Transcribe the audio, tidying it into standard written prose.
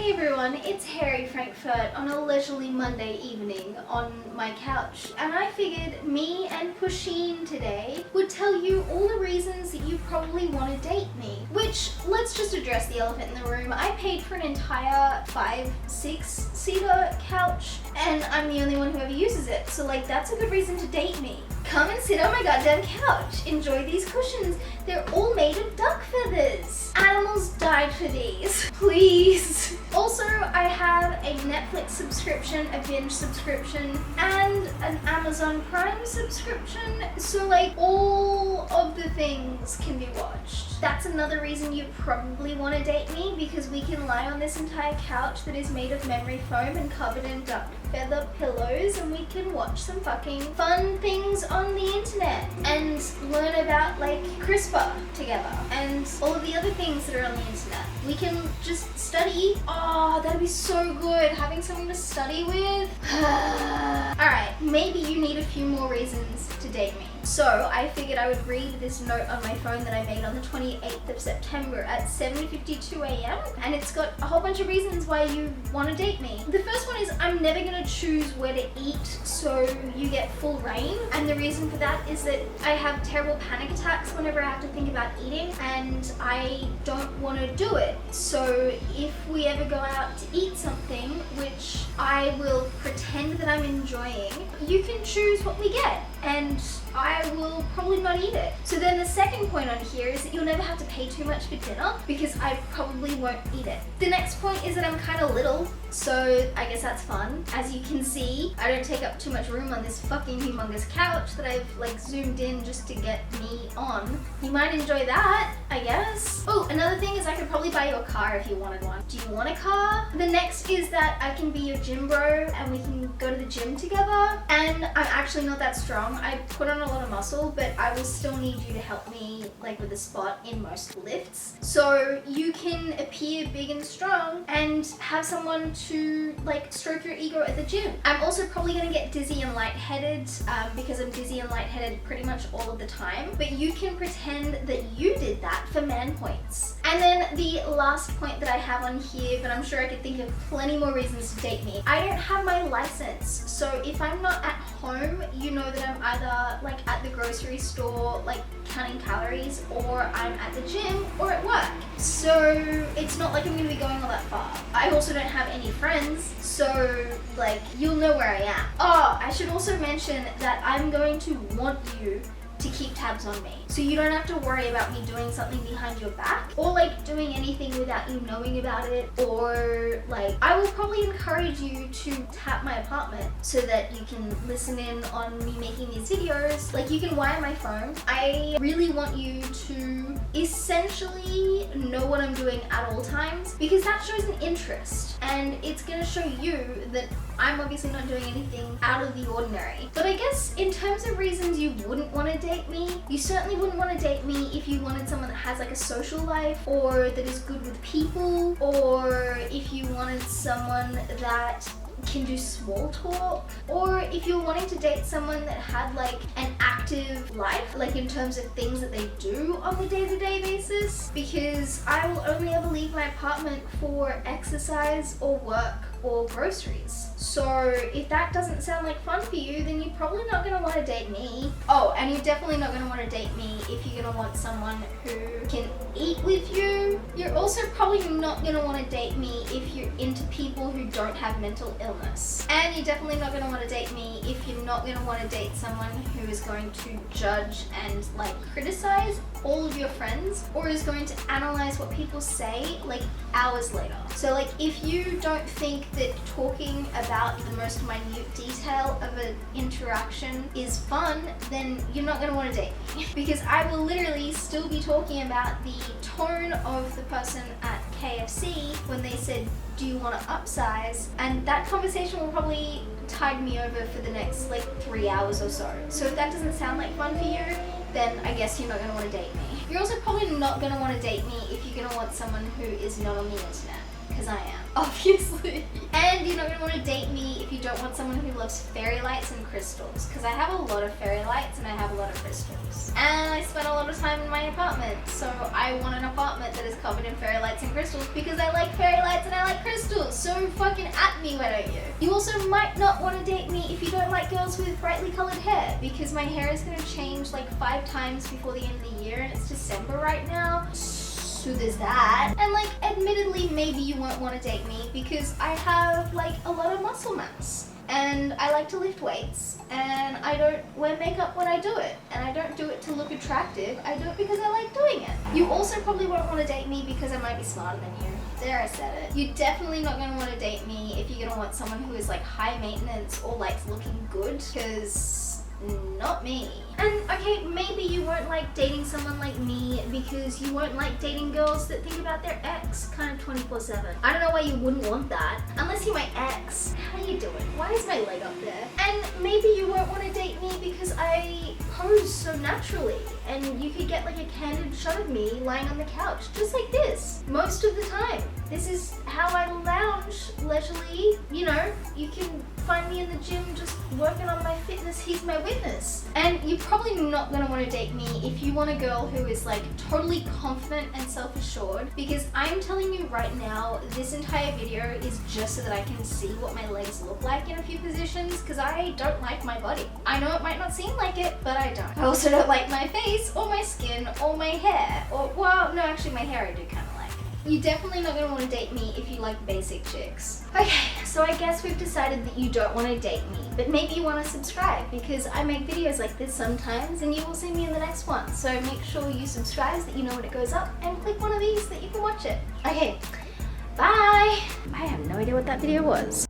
Hey everyone, it's Hairyfrankfurt on a leisurely Monday evening on my couch, and I figured me and Pusheen today would tell you all the reasons that you probably want to date me. Which, let's just address the elephant in the room. I paid for an entire 5-6 seater couch and I'm the only one who ever uses it, so like that's a good reason to date me. Come and sit on my goddamn couch. Enjoy these cushions. They're all made of duck feathers. Animals died for these. Please. Also, I have a Netflix subscription, a binge subscription, and an Amazon Prime subscription. So like all of the things can be watched. That's another reason you probably want to date me, because we can lie on this entire couch that is made of memory foam and covered in duck feather pillows, and we can watch some fucking fun things on the internet and learn about like CRISPR together and all of the other things that are on the internet. We can just study. Oh, that'd be so good, having someone to study with. Alright, maybe you need a few more reasons to date me. So I figured I would read this note on my phone that I made on the 28th of September at 7:52 a.m. and it's got a whole bunch of reasons why you want to date me. The first one is I'm never going to choose where to eat so you get full reign, and the reason for that is that I have terrible panic attacks whenever I have to think about eating and I don't want to do it. So if we ever go out to eat something, which I will pretend that I'm enjoying, you can choose what we get and I will probably not eat it. So then the second point on here is that you'll never have to pay too much for dinner because I probably won't eat it. The next point is that I'm kind of little, so I guess that's fun. As you can see, I don't take up too much room on this fucking humongous couch that I've like zoomed in just to get me on. You might enjoy that, I guess. Oh, another thing is I could probably buy you a car if you wanted one. Do you want a car? The next is that I can be your gym bro and we can go to the gym together. And I'm actually not that strong. I put on a lot of muscle, but I will still need you to help me like with a spot in most lifts. So you can appear big and strong and have someone to like stroke your ego at the gym. I'm also probably gonna get dizzy and lightheaded because I'm dizzy and lightheaded pretty much all of the time, but you can pretend that you did that for man points. And then the last point that I have on here, but I'm sure I could think of plenty more reasons to date me. I don't have my license, so if I'm not at home, you know that I'm either like at the grocery store, like counting calories, or I'm at the gym or at work. So it's not like I'm gonna be going all that far. I also don't have any friends, so like you'll know where I am. Oh, I should also mention that I'm going to want you to keep tabs on me. So you don't have to worry about me doing something behind your back or like doing anything without you knowing about it, or like I will probably encourage you to tap my apartment so that you can listen in on me making these videos. Like you can wire my phone. I really want you to essentially know what I'm doing at all times, because that shows an interest and it's gonna show you that I'm obviously not doing anything out of the ordinary. But I guess in terms of reasons you wouldn't want to date me, you certainly wouldn't want to date me if you wanted someone that has like a social life or that is good with people, or if you wanted someone that can do small talk, or if you're wanting to date someone that had like an active life, like in terms of things that they do on the day-to-day basis, because I will only ever leave my apartment for exercise or work or groceries. So if that doesn't sound like fun for you, then you're probably not going to want to date me. Oh, and you're definitely not going to want to date me if you're going to want someone who can eat with you. You're also probably not going to want to date me if you're into people who don't have mental illness. And you're definitely not going to want to date me if you're not going to want to date someone who is going to judge and like criticize all of your friends, or is going to analyze what people say like hours later. So like if you don't think that talking about the most minute detail of an interaction is fun, then you're not going to want to date me, because I will literally still be talking about the tone of the person at KFC when they said, do you want to upsize? And that conversation will probably tide me over for the next like 3 hours or so. So if that doesn't sound like fun for you, then I guess you're not going to want to date me. You're also probably not going to want to date me if you're going to want someone who is not on the internet, because I am, obviously. And you're not going to want to date me if you don't want someone who loves fairy lights and crystals, because I have a lot of fairy lights and I have a lot of crystals. And I spend a lot of time in my apartment, so I want an apartment that is covered in fairy lights and crystals because I like fairy lights and I like crystals. so fucking at me, why don't you? You also might not want to date me if you don't like girls with brightly colored hair, because my hair is going to change like 5 times before the end of the year, and it's December right now. So there's that. And like, admittedly, maybe you won't want to date me because I have like a lot of muscle mass. And I like to lift weights, and I don't wear makeup when I do it, and I don't do it to look attractive, I do it because I like doing it. You also probably won't want to date me because I might be smarter than you. There, I said it. You're definitely not going to want to date me if you're going to want someone who is like high maintenance or likes looking good, because not me. And okay, maybe you won't like dating someone like me because you won't like dating girls that think about their ex kind of 24/7. I don't know why you wouldn't want that, unless you're my ex. How you doing? Why is my leg up there? And maybe you won't want to date me because I pose so naturally, and you could get like a candid shot of me lying on the couch, just like this, most of the time. This is how I lounge leisurely. You know, you can find me in the gym just working on my fitness. He's my witness. And you're probably not going to want to date me if you want a girl who is like totally confident and self-assured, because I'm telling you right now, this entire video is just so that I can see what my legs look like in a few positions, because I don't like my body. I know it might not seem like it, but I don't. I also don't like my face or my skin or my hair, or, well, no, actually my hair I do kind of like. You're definitely not going to want to date me if you like basic chicks. Okay, so I guess we've decided that you don't want to date me, but maybe you want to subscribe, because I make videos like this sometimes and you will see me in the next one. So make sure you subscribe so that you know when it goes up, and click one of these so that you can watch it. Okay, bye! I have no idea what that video was.